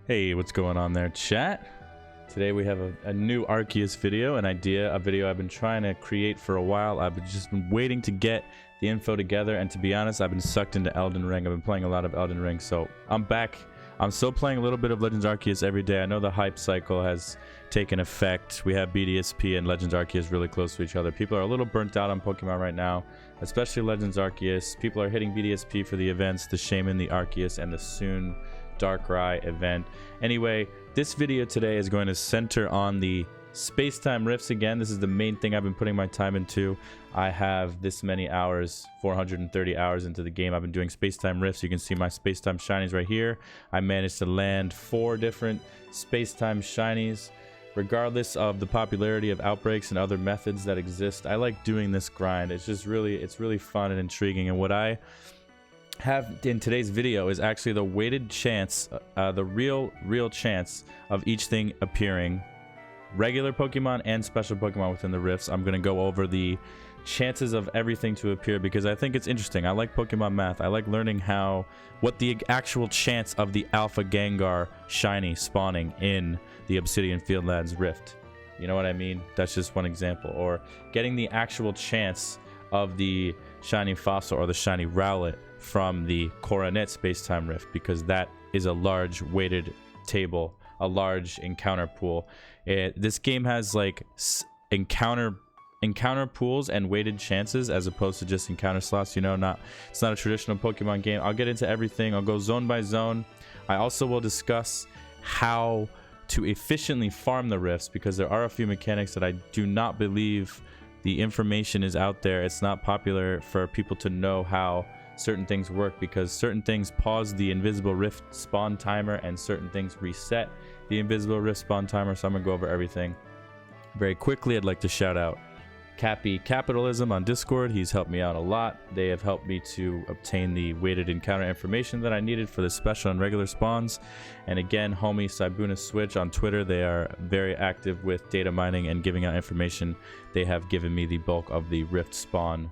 Hey, what's going on there, chat? Today we have a new Arceus video, a video I've been trying to create for a while. I've just been waiting to get the info together, and to be honest, I've been sucked into Elden Ring. I've been playing a lot of Elden Ring, so I'm back. I'm still playing a little bit of Legends Arceus every day. I know the hype cycle has taken effect. We have BDSP and Legends Arceus really close to each other. People are a little burnt out on Pokemon right now, especially Legends Arceus. People are hitting BDSP for the events, the Shaman, the Arceus, and the soon Darkrai event. Anyway, this video today is going to center on the space-time rifts again. This is the main thing I've been putting my time into. I have this many hours, 430 hours into the game. I've been doing space-time rifts. You can see my space-time shinies right here. I managed to land 4 different space-time shinies. Regardless of the popularity of outbreaks and other methods that exist, I like doing this grind. It's really fun and intriguing. And what I have in today's video is actually the weighted chance, the real chance of each thing appearing, regular Pokemon and special Pokemon within the rifts. I'm going to go over the chances of everything to appear because I think it's interesting. I like Pokemon math. I like learning what the actual chance of the Alpha Gengar shiny spawning in the Obsidian Fieldlands rift. You know what I mean? That's just one example. Or getting the actual chance of the shiny fossil or the shiny Rowlet from the Coronet space-time rift, because that is a large weighted table, a large encounter pool. This game has like encounter pools and weighted chances as opposed to just encounter slots. You know, it's not a traditional Pokemon game. I'll get into everything. I'll go zone by zone. I also will discuss how to efficiently farm the rifts, because there are a few mechanics that I do not believe the information is out there. It's not popular for people to know how certain things work, because certain things pause the invisible rift spawn timer and certain things reset the invisible rift spawn timer. So I'm gonna go over everything very quickly. I'd like to shout out Cappy Capitalism on Discord. He's helped me out a lot. They have helped me to obtain the weighted encounter information that I needed for the special and regular spawns. And again, homie Saibuna Switch on Twitter, they are very active with data mining and giving out information. They have given me the bulk of the rift spawn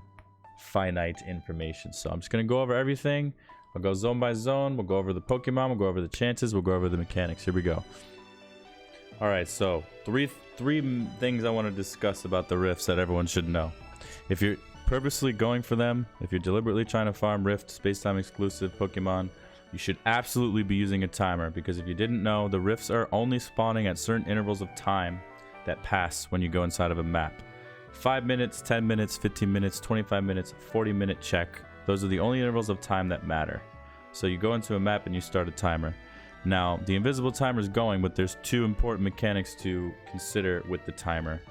finite information. So I'm just going to go over everything. I'll go zone by zone. We'll go over the Pokemon. We'll go over the chances. We'll go over the mechanics. Here we go. All right, so three things I want to discuss about the rifts that everyone should know. If you're purposely going for them, if you're deliberately trying to farm rift space-time exclusive Pokemon, you should absolutely be using a timer, because if you didn't know, the rifts are only spawning at certain intervals of time that pass when you go inside of a map. 5 minutes, 10 minutes, 15 minutes, 25 minutes, 40-minute check. Those are the only intervals of time that matter. So you go into a map and you start a timer. Now, the invisible timer is going, but there's 2 important mechanics to consider with the timer.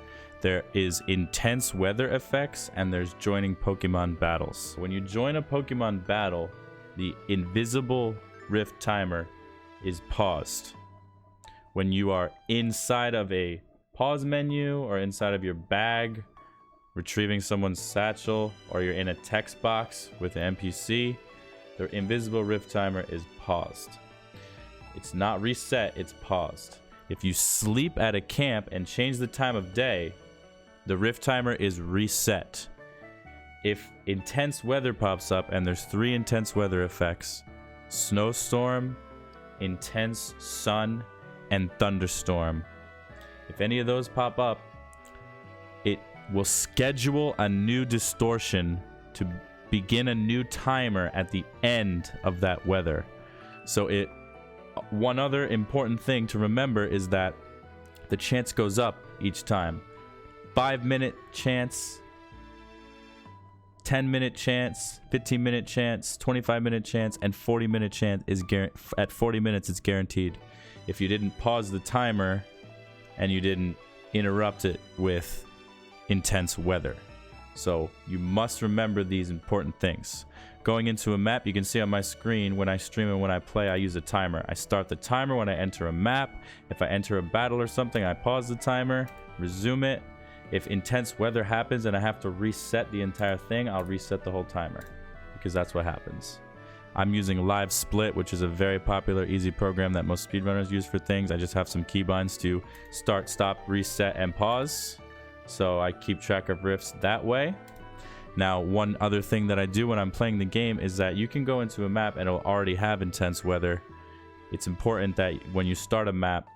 There is intense weather effects, and there's joining Pokemon battles. When you join a Pokemon battle, the invisible rift timer is paused. When you are inside of a pause menu or inside of your bag, retrieving someone's satchel, or you're in a text box with an NPC, the invisible rift timer is paused. It's not reset, it's paused. If you sleep at a camp and change the time of day, the rift timer is reset. If intense weather pops up, and there's 3 intense weather effects: snowstorm, intense sun, and thunderstorm. If any of those pop up, it will schedule a new distortion to begin a new timer at the end of that weather. So one other important thing to remember is that the chance goes up each time. 5-minute chance, 10-minute chance, 15-minute chance, 25-minute chance, and 40-minute chance is at 40 minutes it's guaranteed. If you didn't pause the timer and you didn't interrupt it with intense weather. So you must remember these important things. Going into a map, you can see on my screen when I stream and when I play, I use a timer. I start the timer when I enter a map. If I enter a battle or something, I pause the timer, resume it. If intense weather happens and I have to reset the entire thing, I'll reset the whole timer, because that's what happens. I'm using Live Split, which is a very popular, easy program that most speedrunners use for things. I just have some keybinds to start, stop, reset, and pause. So I keep track of rifts that way. Now, one other thing that I do when I'm playing the game is that you can go into a map and it'll already have intense weather it's important that when you start a map,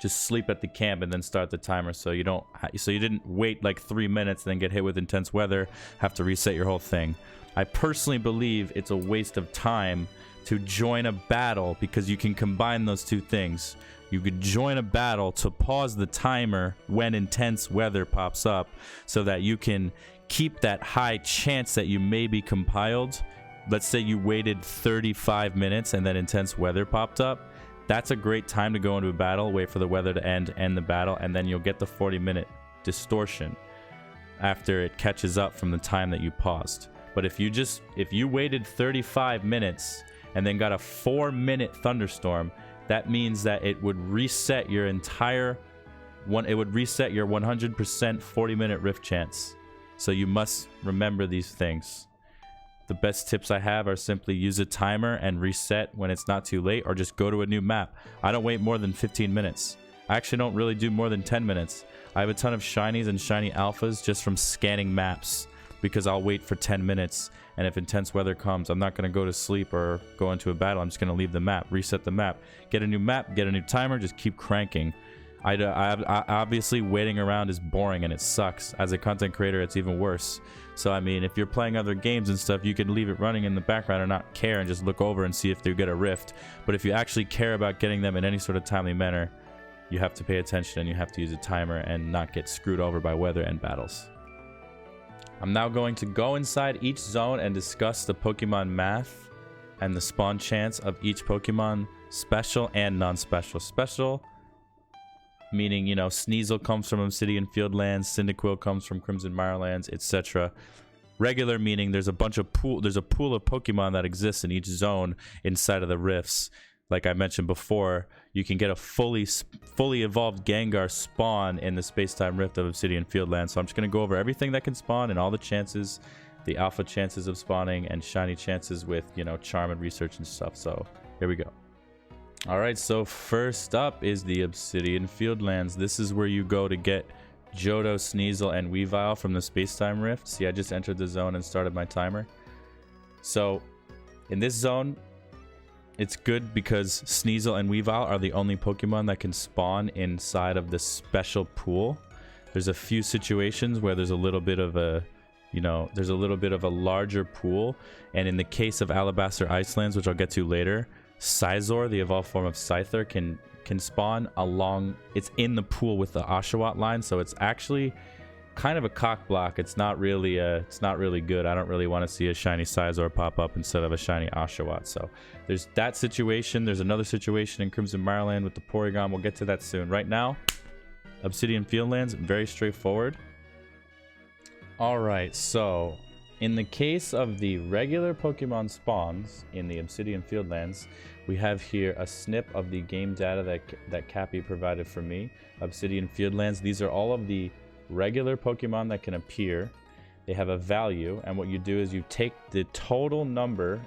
just sleep at the camp and then start the timer, so you didn't wait like 3 minutes and then get hit with intense weather, have to reset your whole thing. I personally believe it's a waste of time to join a battle, because you can combine those two things. You could join a battle to pause the timer when intense weather pops up, so that you can keep that high chance that you may be compiled. Let's say you waited 35 minutes and then intense weather popped up. That's a great time to go into a battle, wait for the weather to end the battle, and then you'll get the 40-minute distortion after it catches up from the time that you paused. But if you waited 35 minutes and then got a 4-minute thunderstorm, that means that it would reset your entire it would reset your 100% 40-minute rift chance. So you must remember these things. The best tips I have are simply use a timer and reset when it's not too late, or just go to a new map. I don't wait more than 15 minutes. I actually don't really do more than 10 minutes. I have a ton of shinies and shiny alphas just from scanning maps, because I'll wait for 10 minutes, and if intense weather comes, I'm not going to go to sleep or go into a battle. I'm just going to leave the map, reset the map, get a new map, get a new timer, just keep cranking. I obviously, waiting around is boring and it sucks. As a content creator, it's even worse. So, I mean, if you're playing other games and stuff, you can leave it running in the background and not care and just look over and see if they get a rift. But if you actually care about getting them in any sort of timely manner, you have to pay attention and you have to use a timer and not get screwed over by weather and battles. I'm now going to go inside each zone and discuss the Pokemon math and the spawn chance of each Pokemon, special and non-special. Special, meaning, you know, Sneasel comes from Obsidian Fieldlands, Cyndaquil comes from Crimson Mirelands, etc. Regular, meaning there's a pool of Pokemon that exists in each zone inside of the rifts. Like I mentioned before, you can get a fully evolved Gengar spawn in the Space-Time Rift of Obsidian Fieldlands. So I'm just going to go over everything that can spawn and all the chances, the alpha chances of spawning and shiny chances with, you know, charm and research and stuff. So here we go. Alright, so first up is the Obsidian Fieldlands. This is where you go to get Johto, Sneasel, and Weavile from the Space-Time Rift. See, I just entered the zone and started my timer. So, in this zone, it's good because Sneasel and Weavile are the only Pokemon that can spawn inside of this special pool. There's a few situations where there's a little bit of a, you know, there's a little bit of a larger pool. And in the case of Alabaster Icelands, which I'll get to later, Scizor, the evolved form of Scyther, can spawn along. It's in the pool with the Oshawott line, so it's actually kind of a cock block. It's not really good. I don't really want to see a shiny Scizor pop up instead of a shiny Oshawott. So there's that situation. There's another situation in Crimson Mireland with the Porygon. We'll get to that soon. Right now, Obsidian Fieldlands, very straightforward. All right, so in the case of the regular Pokemon spawns in the Obsidian Fieldlands, we have here a snip of the game data that Cappy provided for me. Obsidian Fieldlands, these are all of the regular Pokemon that can appear. They have a value, and what you do is you take the total number,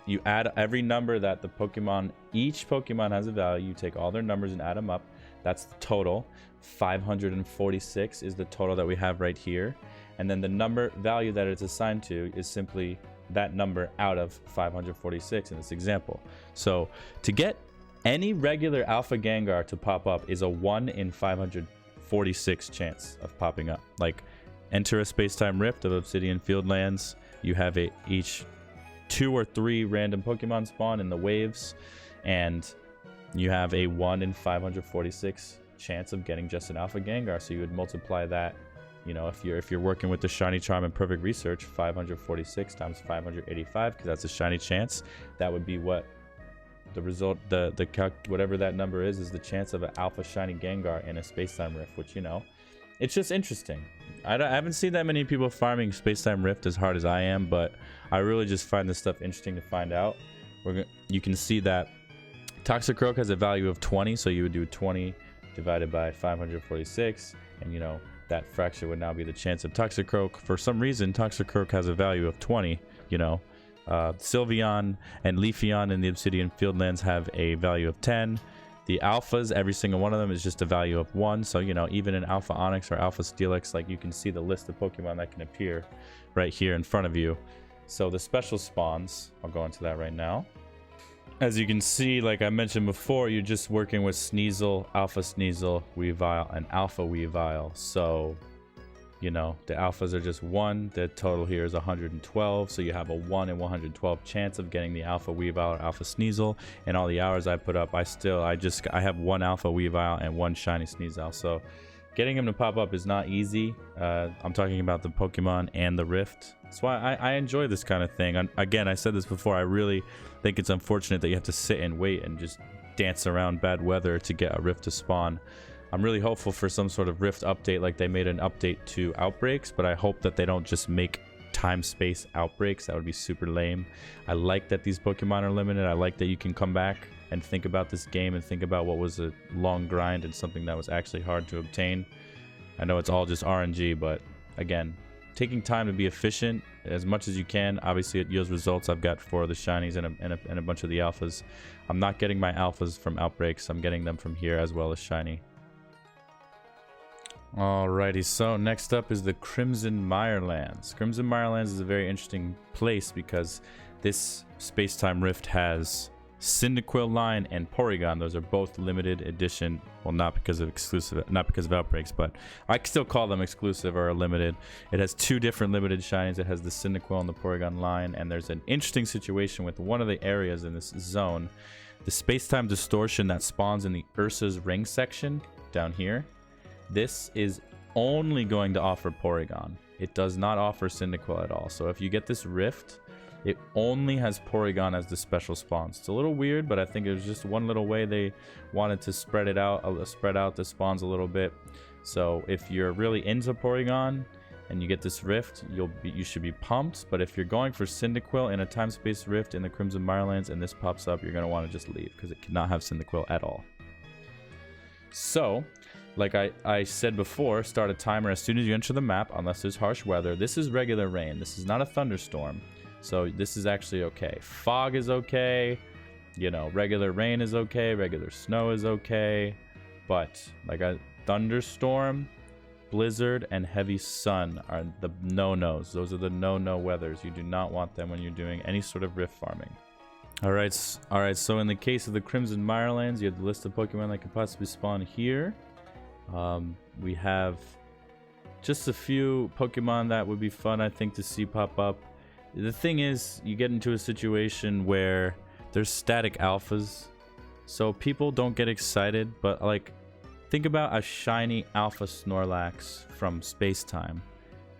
you add every number that the Pokemon, each Pokemon has a value, you take all their numbers and add them up. That's the total. 546 is the total that we have right here. And then the number value that it's assigned to is simply that number out of 546 in this example. So to get any regular Alpha Gengar to pop up is a 1 in 546 chance of popping up. Like, enter a Space-Time Rift of Obsidian Fieldlands. You have each 2 or 3 random Pokemon spawn in the waves, and you have a 1 in 546 chance of getting just an Alpha Gengar. So you would multiply that. You know, if you're working with the shiny charm and perfect research, 546 times 585, because that's a shiny chance. That would be what the result, whatever that number is the chance of an alpha shiny Gengar in a Space-Time Rift. Which, you know, it's just interesting. I haven't seen that many people farming Space-Time Rift as hard as I am, but I really just find this stuff interesting to find out. You can see that Toxicroak has a value of 20, so you would do 20 divided by 546, and you know, that fraction would now be the chance of Toxicroak. For some reason, Toxicroak has a value of 20, you know. Sylveon and Leafeon in the Obsidian Fieldlands have a value of 10. The alphas, every single one of them is just a value of 1. So, you know, even an Alpha Onyx or Alpha Steelix, like, you can see the list of Pokemon that can appear right here in front of you. So the special spawns, I'll go into that right now. As you can see, like I mentioned before, you're just working with Sneasel, Alpha Sneasel, Weavile, and Alpha Weavile. So, you know, the alphas are just 1. The total here is 112. So you have a 1 in 112 chance of getting the Alpha Weavile or Alpha Sneasel. And all the hours I put up, I have 1 Alpha Weavile and 1 Shiny Sneasel. So getting him to pop up is not easy. I'm talking about the Pokemon and the Rift. That's why I enjoy this kind of thing. Again, I said this before, I really think it's unfortunate that you have to sit and wait and just dance around bad weather to get a Rift to spawn. I'm really hopeful for some sort of Rift update, like they made an update to Outbreaks, but I hope that they don't just make time-space Outbreaks. That would be super lame. I like that these Pokemon are limited. I like that you can come back and think about this game and think about what was a long grind and something that was actually hard to obtain. I know it's all just RNG, but again, taking time to be efficient as much as you can. Obviously it yields results. I've got 4 of the shinies and a bunch of the alphas. I'm not getting my alphas from Outbreaks. I'm getting them from here as well as shiny. Alrighty, so next up is the Crimson Mirelands. Crimson Mirelands is a very interesting place because this Space-Time Rift has Cyndaquil line and Porygon. Those are both limited edition. Well, not because of Outbreaks, but I still call them exclusive or limited. It has 2 different limited shinies. It has the Cyndaquil and the Porygon line, and there's an interesting situation with one of the areas in this zone. The Space-Time Distortion that spawns in the Ursa's Ring section down here. This is only going to offer Porygon. It does not offer Cyndaquil at all. So if you get this Rift, it only has Porygon as the special spawns. It's a little weird, but I think it was just one little way they wanted to spread out the spawns a little bit. So if you're really into Porygon and you get this Rift, you should be pumped. But if you're going for Cyndaquil in a time-space Rift in the Crimson Mirelands and this pops up, you're going to want to just leave because it cannot have Cyndaquil at all. So, like I said before, start a timer as soon as you enter the map, unless there's harsh weather. This is regular rain. This is not a thunderstorm. So this is actually okay. Fog is okay. You know, regular rain is okay. Regular snow is okay. But like a thunderstorm, blizzard, and heavy sun are the no-nos. Those are the no-no weathers. You do not want them when you're doing any sort of rift farming. Alright, so in the case of the Crimson Mirelands, you have the list of Pokemon that could possibly spawn here. We have just a few Pokemon that would be fun, I think, to see pop up. The thing is, you get into a situation where there's static alphas, so people don't get excited, but like, think about a shiny alpha Snorlax from Space-Time.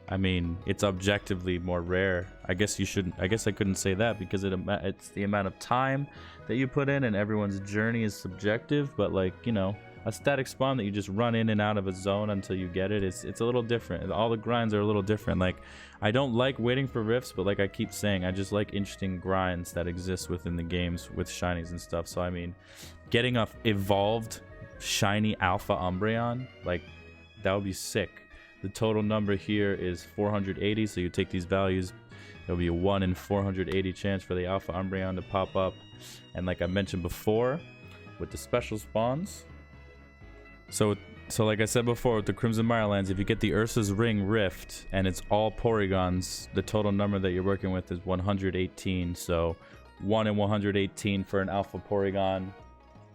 I mean, it's objectively more rare. I guess I couldn't say that because it's the amount of time that you put in, and everyone's journey is subjective, but like, you know, a static spawn that you just run in and out of a zone until you get it, it's a little different. All the grinds are a little different. Like, I don't like waiting for rifts, but like I keep saying, I just like interesting grinds that exist within the games with shinies and stuff. So I mean, getting a evolved shiny alpha Umbreon, like, that would be sick. The total number here is 480, so you take these values, there'll be a 1 in 480 chance for the alpha Umbreon to pop up. And like I mentioned before, with the special spawns, so like I said before, with the Crimson Mirelands, if you get the Ursa's Ring Rift and it's all Porygons, the total number that you're working with is 118. So 1 in 118 for an Alpha Porygon,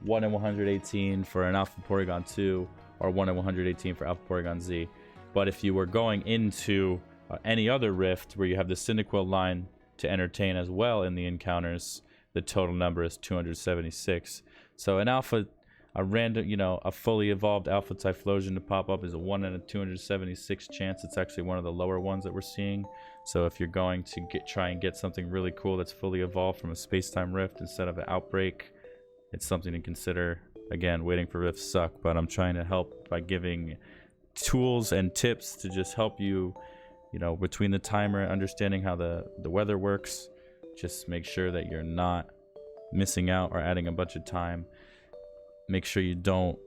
1 in 118 for an Alpha Porygon 2, or 1 in 118 for Alpha Porygon Z. But if you were going into any other Rift where you have the Cyndaquil line to entertain as well in the encounters, the total number is 276. So an Alpha... a random, you know, a fully evolved Alpha Typhlosion to pop up is a 1 in a 276 chance. It's actually one of the lower ones that we're seeing. So if you're going to try and get something really cool that's fully evolved from a Space-Time Rift instead of an Outbreak, it's something to consider. Again, waiting for rifts suck, but I'm trying to help by giving tools and tips to just help you, you know, between the timer, understanding how the weather works. Just make sure that you're not missing out or adding a bunch of time. Make sure you don't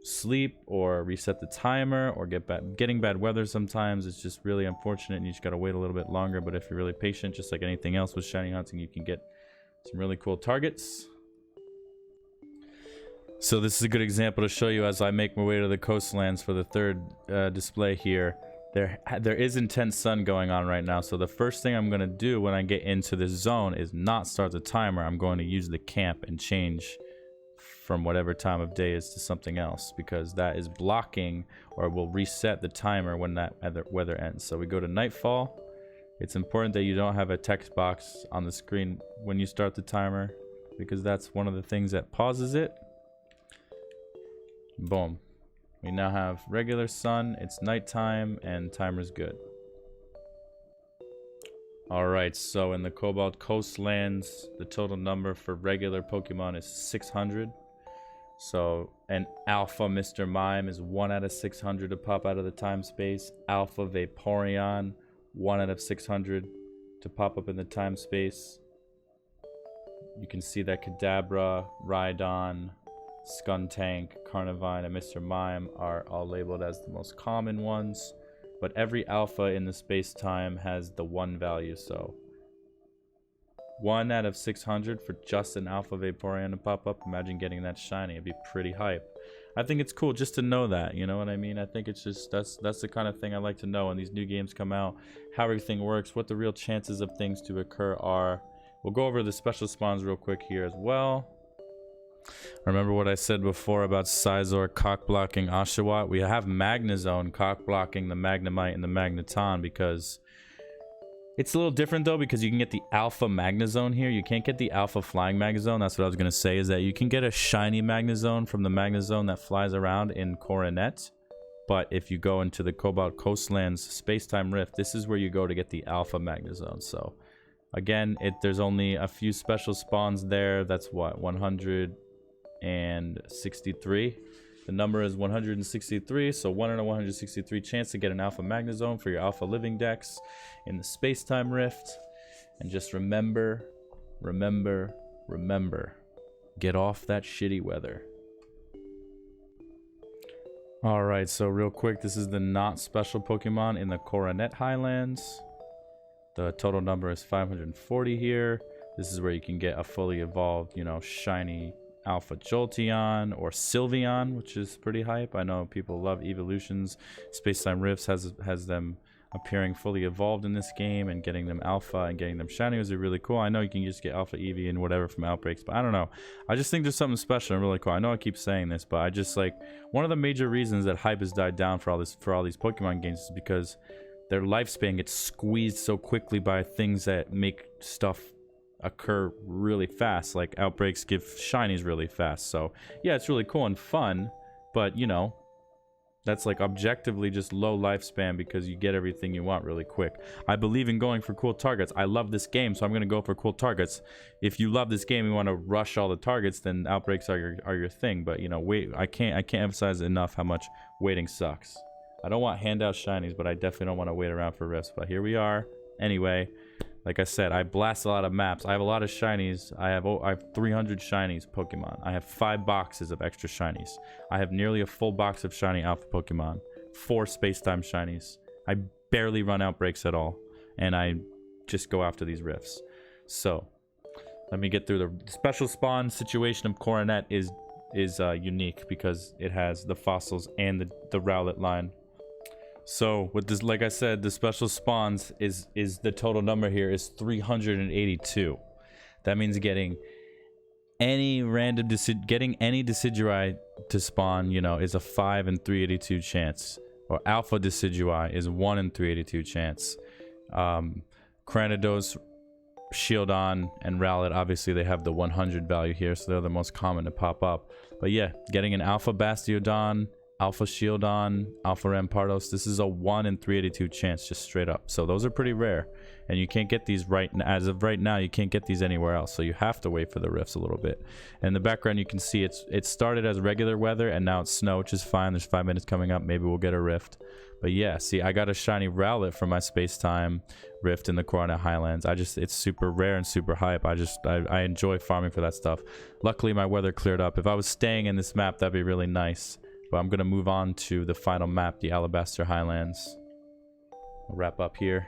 sleep or reset the timer or getting bad weather sometimes. It's just really unfortunate and you just gotta wait a little bit longer. But if you're really patient, just like anything else with shiny hunting, you can get some really cool targets. So this is a good example to show you as I make my way to the coastlands for the third display here. there is intense sun going on right now, so the first thing I'm going to do when I get into this zone is not start the timer. I'm going to use the camp and change from whatever time of day is to something else, because that is blocking or will reset the timer when that weather ends. So we go to nightfall. It's important that you don't have a text box on the screen when you start the timer, because that's one of the things that pauses it. Boom. We now have regular sun, it's nighttime, and timer's good. Alright, so in the Cobalt coastlands, the total number for regular Pokemon is 600. So an Alpha Mr. Mime is 1 out of 600 to pop out of the time space. Alpha Vaporeon, 1 out of 600 to pop up in the time space. You can see that Kadabra, Rhydon, Skuntank, Carnivine, and Mr. Mime are all labeled as the most common ones, but every alpha in the space-time has the 1 value, so 1 out of 600 for just an Alpha Vaporeon to pop up. Imagine getting that shiny. It'd be pretty hype. I think it's cool just to know that, you know what I mean? I think it's just, that's the kind of thing I like to know when these new games come out, how everything works, what the real chances of things to occur are. We'll go over the special spawns real quick here as well. Remember what I said before about Scizor cock-blocking Oshawott? We have Magnezone cock-blocking the Magnemite and the Magneton, because it's a little different though, because you can get the Alpha Magnezone here. You can't get the Alpha Flying Magnezone. That's what I was going to say, is that you can get a shiny Magnezone from the Magnezone that flies around in Coronet. But if you go into the Cobalt Coastlands Space-Time Rift, this is where you go to get the Alpha Magnezone. So again, there's only a few special spawns there. That's what, 163. The number is 163, so 1 in a 163 chance to get an Alpha Magnezone for your Alpha Living Dex in the Space-Time Rift. And just remember, get off that shitty weather. Alright, so real quick, this is the not special Pokemon in the Coronet Highlands. The total number is 540 here. This is where you can get a fully evolved, you know, shiny Alpha Jolteon or Sylveon, which is pretty hype. I know people love evolutions. Space-Time Rifts has them appearing fully evolved in this game, and getting them alpha and getting them shiny is really cool. I know you can just get Alpha Eevee and whatever from Outbreaks, but I don't know. I just think there's something special and really cool. I know I keep saying this, but I just like, one of the major reasons that hype has died down for all these Pokemon games is because their lifespan gets squeezed so quickly by things that make stuff occur really fast, like Outbreaks give shinies really fast. So yeah, it's really cool and fun, but you know, that's like objectively just low lifespan because you get everything you want really quick. I believe in going for cool targets. I love this game, so I'm gonna go for cool targets. If you love this game and want to rush all the targets, then Outbreaks are your thing. But you know, I can't emphasize enough how much waiting sucks. I don't want handout shinies, but I definitely don't want to wait around for rifts. But here we are. Anyway, like I said, I blast a lot of maps. I have a lot of shinies. I have 300 shinies Pokemon. I have 5 boxes of extra shinies. I have nearly a full box of shiny alpha Pokemon. 4 space-time shinies. I barely run Outbreaks at all, and I just go after these rifts. So let me get through the special spawn situation of Coronet is unique because it has the fossils and the Rowlet line. So with this, like I said, the special spawns is the total number here is 382. That means getting any Decidueye to spawn, you know, is a 5 in 382 chance. Or Alpha Decidueye is 1 in 382 chance. Cranidos, Shieldon, and Rowlet, obviously they have the 100 value here, so they're the most common to pop up. But yeah, getting an Alpha Bastiodon, Alpha Shieldon, Alpha Rampardos, this is a 1 in 382 chance, just straight up. So those are pretty rare, and you can't get these as of right now. You can't get these anywhere else, so you have to wait for the rifts a little bit. And in the background you can see it started as regular weather and now it's snow, which is fine. There's 5 minutes coming up, maybe we'll get a rift. But yeah, see, I got a shiny Rowlet from my Space-Time Rift in the Coronet Highlands. It's super rare and super hype. I enjoy farming for that stuff. Luckily my weather cleared up. If I was staying in this map, that'd be really nice. But I'm gonna move on to the final map, the Alabaster Highlands. I'll wrap up here.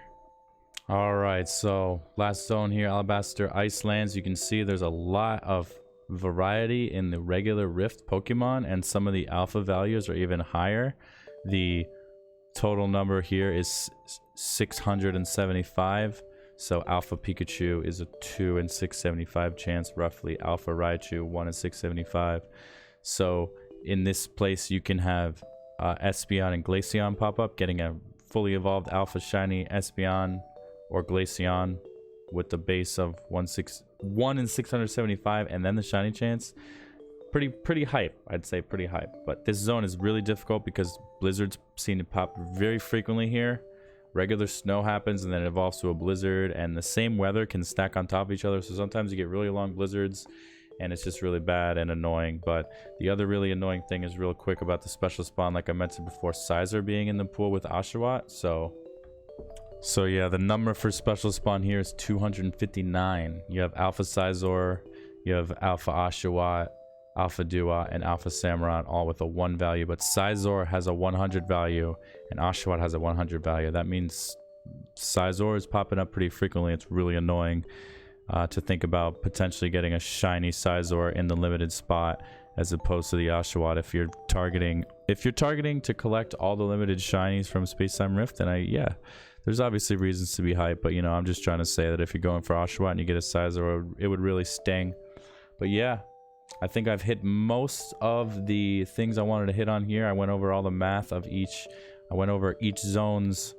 Alright, so last zone here, Alabaster Icelands. You can see there's a lot of variety in the regular Rift Pokemon, and some of the alpha values are even higher. The total number here is 675. So Alpha Pikachu is a 2 in 675 chance, roughly. Alpha Raichu, 1 in 675. So in this place, you can have Espeon and Glaceon pop up, getting a fully evolved Alpha Shiny Espeon or Glaceon with the base of 1 in 675, and then the shiny chance. Pretty hype, I'd say, pretty hype. But this zone is really difficult because blizzards seem to pop very frequently here. Regular snow happens and then it evolves to a blizzard, and the same weather can stack on top of each other, so sometimes you get really long blizzards and it's just really bad and annoying. But the other really annoying thing is, real quick, about the special spawn, like I mentioned before, Scizor being in the pool with Oshawott. So yeah, the number for special spawn here is 259. You have Alpha Scizor, you have Alpha Oshawott, Alpha Dua, and Alpha Samurott, all with a 1 value. But Scizor has a 100 value and Oshawott has a 100 value. That means Scizor is popping up pretty frequently. It's really annoying to think about potentially getting a shiny Scizor in the limited spot as opposed to the Oshawott. If you're targeting to collect all the limited shinies from Space-Time Rift, then yeah, there's obviously reasons to be hyped. But you know, I'm just trying to say that if you're going for Oshawott and you get a Scizor, it would really sting. But yeah, I think I've hit most of the things I wanted to hit on here. I went over all the math of each. I went over each zone's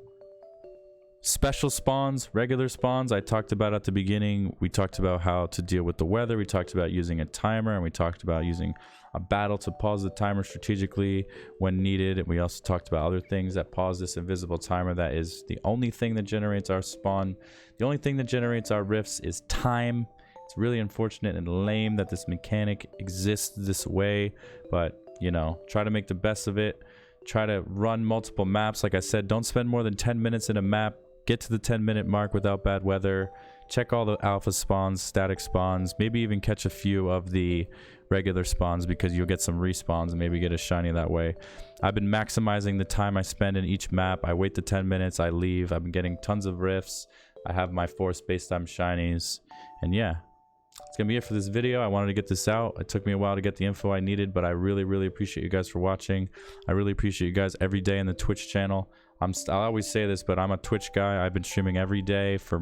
special spawns, regular spawns. I talked about at the beginning. We talked about how to deal with the weather. We talked about using a timer, and we talked about using a battle to pause the timer strategically when needed. And we also talked about other things that pause this invisible timer. That is the only thing that generates our spawn. The only thing that generates our rifts is time. It's really unfortunate and lame that this mechanic exists this way, but you know, try to make the best of it. Try to run multiple maps. Like I said, don't spend more than 10 minutes in a map. Get to the 10-minute mark without bad weather. Check all the alpha spawns, static spawns, maybe even catch a few of the regular spawns, because you'll get some respawns and maybe get a shiny that way. I've been maximizing the time I spend in each map. I wait the 10 minutes, I leave. I've been getting tons of rifts. I have my 4 Space-Time shinies, and yeah. It's gonna be it for this video. I wanted to get this out. It took me a while to get the info I needed, but I really appreciate you guys for watching. I really appreciate you guys every day in the Twitch channel. I always say this, but I'm a Twitch guy. I've been streaming every day for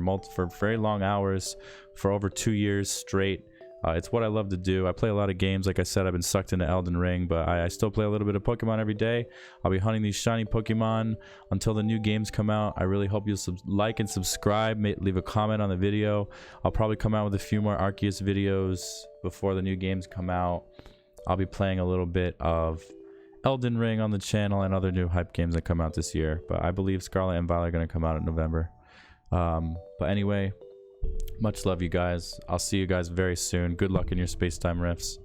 very long hours for over 2 years straight. It's what I love to do. I play a lot of games. Like I said, I've been sucked into Elden Ring, but I still play a little bit of Pokemon every day. I'll be hunting these shiny Pokemon until the new games come out. I really hope you'll like and subscribe. Leave a comment on the video. I'll probably come out with a few more Arceus videos before the new games come out. I'll be playing a little bit of Elden Ring on the channel and other new hype games that come out this year. But I believe Scarlet and Violet are going to come out in November. But anyway, much love, you guys. I'll see you guys very soon. Good luck in your Space-Time Rifts.